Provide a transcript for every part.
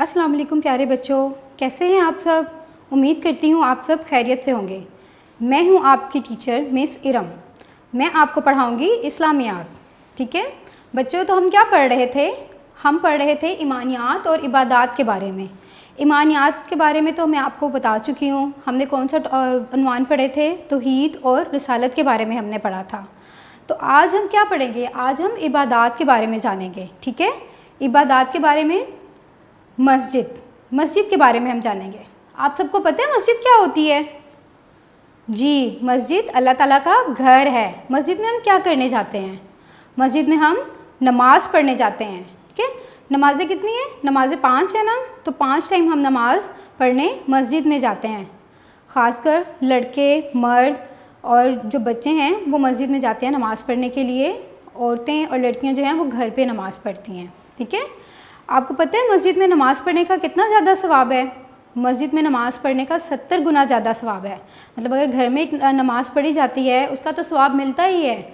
अस्सलाम वालेकुम प्यारे बच्चों, कैसे हैं आप सब। उम्मीद करती हूँ आप सब खैरियत से होंगे। मैं हूँ आपकी टीचर मिस इरम। मैं आपको पढ़ाऊँगी इस्लामियात। ठीक है बच्चों, तो हम क्या पढ़ रहे थे? हम पढ़ रहे थे ईमानियात और इबादात के बारे में। ईमानियात के बारे में तो मैं आपको बता चुकी हूँ। हमने कौन सा उन्वान पढ़े थे? तौहीद और रिसालत के बारे में हमने पढ़ा था। तो आज हम क्या पढ़ेंगे? आज हम इबादात के बारे में जानेंगे। ठीक है, इबादात के बारे में मस्जिद के बारे में हम जानेंगे। आप सबको पता है मस्जिद क्या होती है? जी, मस्जिद अल्लाह ताला का घर है। मस्जिद में हम क्या करने जाते हैं? मस्जिद में हम नमाज़ पढ़ने जाते हैं। ठीक है, नमाज़ें कितनी हैं? नमाज़ें 5 है ना, तो 5 टाइम हम नमाज़ पढ़ने मस्जिद में जाते हैं। ख़ासकर लड़के, मर्द और जो बच्चे हैं वो मस्जिद में जाते हैं नमाज़ पढ़ने के लिए। औरतें और लड़कियां जो हैं वो घर पे नमाज़ पढ़ती हैं। ठीक है, आपको पता है मस्जिद में नमाज़ पढ़ने का कितना ज़्यादा सवाब है? मस्जिद में नमाज़ पढ़ने का 70 गुना ज़्यादा सवाब है। मतलब अगर घर में एक नमाज़ पढ़ी जाती है उसका तो सवाब मिलता ही है,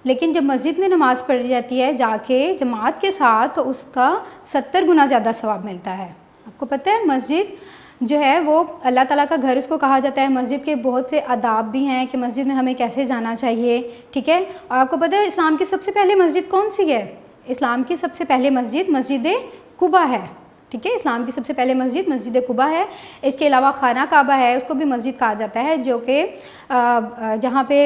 लेकिन जब मस्जिद में नमाज़ पढ़ी जाती है जाके जमात के साथ, तो उसका 70 गुना ज़्यादा सवाब मिलता है। आपको पता है मस्जिद जो है वो अल्लाह ताला का घर उसको कहा जाता है। मस्जिद के बहुत से आदाब भी हैं कि मस्जिद में हमें कैसे जाना चाहिए। ठीक है, और आपको पता है इस्लाम की सबसे पहले मस्जिद कौन सी है? इस्लाम की सबसे पहले मस्जिद मस्जिद कुबा है। ठीक है, इस्लाम की सबसे पहले मस्जिद मस्जिद कुबा है। इसके अलावा खाना काबा है, उसको भी मस्जिद कहा जाता है, जो कि जहाँ पे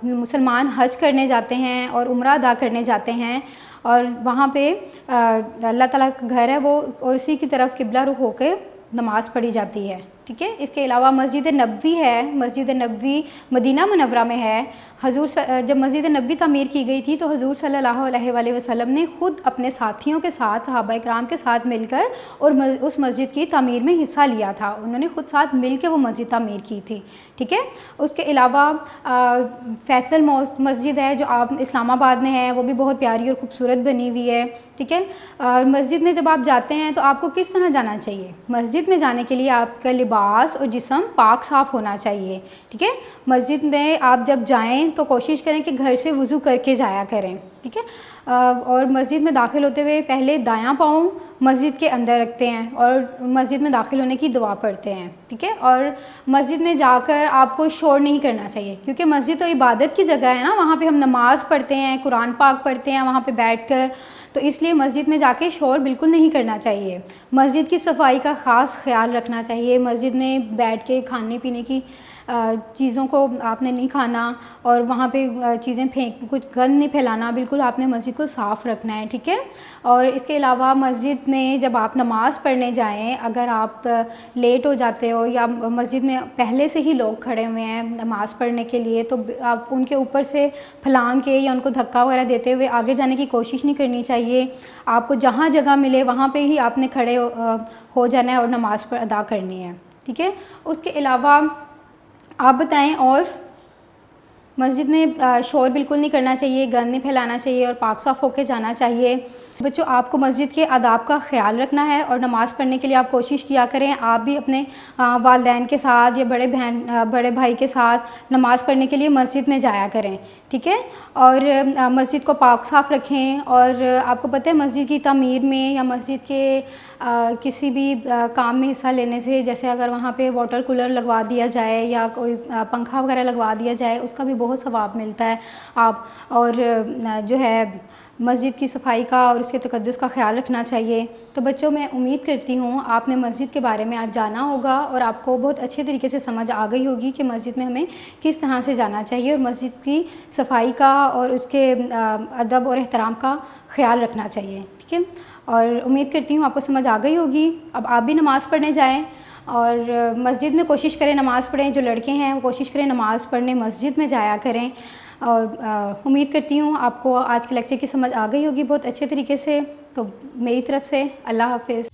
मुसलमान हज करने जाते हैं और उम्रा अदा करने जाते हैं, और वहाँ पे अल्लाह ताला का घर है वो, और उसी की तरफ किबला रुख होकर नमाज़ पढ़ी जाती है। ठीक है, इसके अलावा मस्जिद नबवी है। मस्जिद नबवी मदीना मुनव्वरा में है। हजूर जब मस्जिद नबवी तामीर की गई थी तो हजूर सल्लल्लाहु अलैहि वसल्लम ने ख़ुद अपने साथियों के साथ, सहाबा इकराम के साथ मिलकर और उस मस्जिद की तामीर में हिस्सा लिया था। उन्होंने ख़ुद साथ मिल के वो मस्जिद तामीर की थी। ठीक है, उसके अलावा फैसल मस्जिद है जो आप इस्लामाबाद में है, वो भी बहुत प्यारी और ख़ूबसूरत बनी हुई है। ठीक है, मस्जिद में जब आप जाते हैं तो आपको किस तरह जाना चाहिए? मस्जिद में जाने के लिए आपका लिबास और जिस्म पाक साफ़ होना चाहिए। ठीक है, मस्जिद में आप जब जाएं तो कोशिश करें कि घर से वज़ू करके जाया करें। ठीक है, और मस्जिद में दाखिल होते हुए पहले दायां पाँव मस्जिद के अंदर रखते हैं और मस्जिद में दाखिल होने की दुआ पढ़ते हैं। ठीक है, और मस्जिद में जाकर आपको शोर नहीं करना चाहिए, क्योंकि मस्जिद तो इबादत की जगह है ना, वहाँ पे हम नमाज़ पढ़ते हैं, कुरान पाक पढ़ते हैं वहाँ पे बैठकर, तो इसलिए मस्जिद में जाके शोर बिल्कुल नहीं करना चाहिए। मस्जिद की सफाई का ख़ास ख्याल रखना चाहिए। मस्जिद में बैठ के खाने पीने की चीज़ों को आपने नहीं खाना, और वहाँ पे चीज़ें कुछ गंद नहीं फैलाना, बिल्कुल आपने मस्जिद को साफ़ रखना है। ठीक है, और इसके अलावा मस्जिद में जब आप नमाज़ पढ़ने जाएं, अगर आप लेट हो जाते हो या मस्जिद में पहले से ही लोग खड़े हुए हैं नमाज़ पढ़ने के लिए, तो आप उनके ऊपर से फलांग के या उनको धक्का वगैरह देते हुए आगे जाने की कोशिश नहीं करनी चाहिए। आपको जहाँ जगह मिले वहाँ पे ही आपने खड़े हो जाना है और नमाज़ पर अदा करनी है। ठीक है, उसके अलावा आप बताएं, और मस्जिद में शोर बिल्कुल नहीं करना चाहिए, गंद नहीं फैलाना चाहिए और पाक साफ़ होकर जाना चाहिए। बच्चों, आपको मस्जिद के आदाब का ख्याल रखना है और नमाज़ पढ़ने के लिए आप कोशिश किया करें आप भी अपने वालिदैन के साथ या बड़े भाई के साथ नमाज़ पढ़ने के लिए मस्जिद में जाया करें। ठीक है, और मस्जिद को पाक साफ़ रखें। और आपको पता है मस्जिद की तामीर में या मस्जिद के किसी भी काम में हिस्सा लेने से, जैसे अगर वहाँ पे वाटर कूलर लगवा दिया जाए या कोई पंखा वगैरह लगवा दिया जाए, उसका भी बहुत सवाब मिलता है। आप और जो है मस्जिद की सफाई का और उसके तक़द्दुस का ख्याल रखना चाहिए। तो बच्चों, मैं उम्मीद करती हूँ आपने मस्जिद के बारे में आज जाना होगा और आपको बहुत अच्छे तरीके से समझ आ गई होगी कि मस्जिद में हमें किस तरह से जाना चाहिए और मस्जिद की सफाई का और उसके अदब और एहतराम का ख्याल रखना चाहिए। ठीक है, और उम्मीद करती हूँ आपको समझ आ गई होगी। अब आप भी नमाज़ पढ़ने जाएँ और मस्जिद में कोशिश करें नमाज़ पढ़ें। जो लड़के हैं वो कोशिश करें नमाज़ पढ़ने मस्जिद में जाया करें। और उम्मीद करती हूँ आपको आज के लेक्चर की समझ आ गई होगी बहुत अच्छे तरीके से। तो मेरी तरफ से अल्लाह हाफ़िज़।